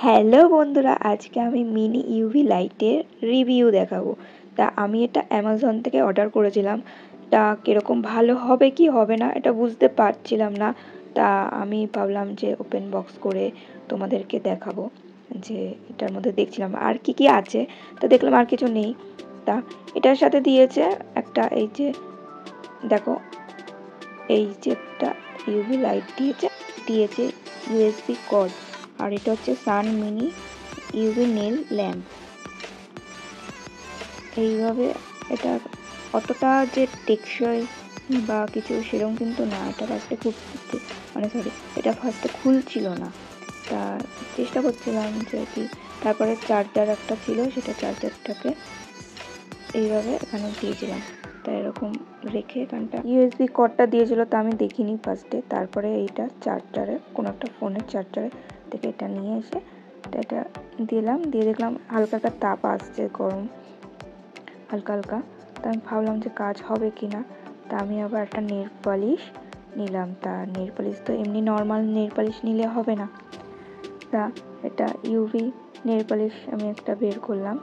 Hello বন্ধুরা, আজকে আমি মিনি ইউভি লাইটের রিভিউ দেখাবো। তা আমি এটা অ্যামাজন থেকে অর্ডার করেছিলাম। তা কীরকম ভালো হবে কি হবে না এটা বুঝতে পারছিলাম না। তা আমি ভাবলাম যে ওপেন বক্স করে তোমাদেরকে দেখাবো যে এটার মধ্যে দেখছিলাম আর কি কি আছে। তা দেখলাম আর কিছু নেই। তা এটার সাথে দিয়েছে একটা, এই যে দেখো, এই যে একটা ইউভি লাইট দিয়েছে ইউএসবি কর্ড। আর এটা হচ্ছে সান মিনি ইউভি নেল ল্যাম্প। এইভাবে এটা অতটা যে টেকসই বা কিছু সেরকম কিন্তু না। এটা ফার্স্টে খুলছিল না। তা চেষ্টা করছিলাম যে কি, তারপরে চার্জার একটা ছিল, সেটা চার্জারটাকে এইভাবে এখানে দিয়েছিলাম। তা এরকম রেখে এখানটা ইউএসবি কর্ডটা দিয়েছিল, তা আমি দেখিনি ফার্স্টে। তারপরে এইটা চার্জারে, কোনো একটা ফোনের চার্জারে থেকে এটা নিয়ে এসে এটা দিলাম, দিয়ে দেখলাম হালকা একটা তাপ আসছে, গরম হালকা হালকা। তা আমি ভাবলাম যে কাজ হবে কি না। তা আমি আবার একটা নেল পালিশ নিলাম। তা নেল পালিশ তো এমনি নর্মাল নেল পালিশ নিলে হবে না। তা এটা ইউভি নেল পালিশ আমি একটা বের করলাম,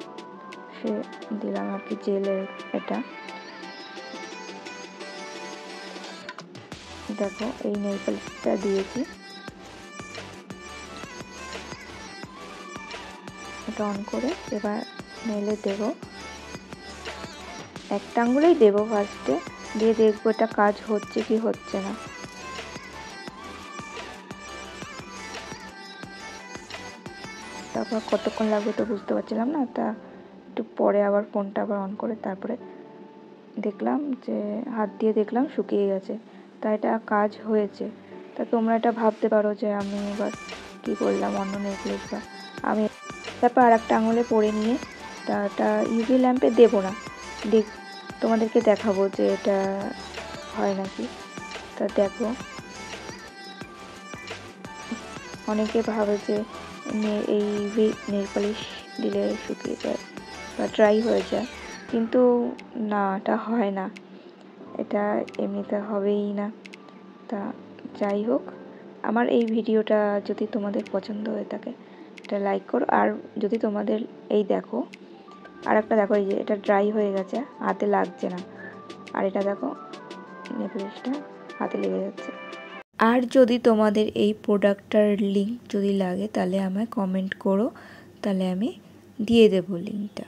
সে দিলাম আর কি, জেলের। এটা দেখো, এই নেল পালিশটা দিয়েছি। এটা অন করে এবার নেলে দেবো, একটা আঙুলেই দেবো ফার্স্টে, দিয়ে দেখবো এটা কাজ হচ্ছে কি হচ্ছে না। তারপর কতক্ষণ লাগবে তো বুঝতে পারছিলাম না। তা একটু পরে আবার ফোনটা আবার অন করে তারপরে দেখলাম যে হাত দিয়ে দেখলাম শুকিয়ে গেছে। তা এটা কাজ হয়েছে। তা তোমরা এটা ভাবতে পারো যে আমি এবার কী করলাম, অন্য নেকলেস বা আমি। তারপর আর একটা আঙুলে পরে নিয়ে তা এটা ইউভি ল্যাম্পে দেবো না, তোমাদেরকে দেখাবো যে এটা হয় নাকি। তা দেখো, অনেকে ভাবে যে এই নেল পালিশ দিলে শুকিয়ে যায় বা ড্রাই হয়ে যায়, কিন্তু না, এটা হয় না, এটা এমনিতে হবেই না। তা যাই হোক, আমার এই ভিডিওটা যদি তোমাদের পছন্দ হয়ে থাকে এটা লাইক করো। আর যদি তোমাদের এই দেখো, আর একটা দেখো, এই যে এটা ড্রাই হয়ে গেছে, হাতে লাগছে না। আর এটা দেখো, নেকলেসটা হাতে লেগে যাচ্ছে। আর যদি তোমাদের এই প্রোডাক্টটার লিঙ্ক যদি লাগে তাহলে আমায় কমেন্ট করো, তাহলে আমি দিয়ে দেবো লিঙ্কটা।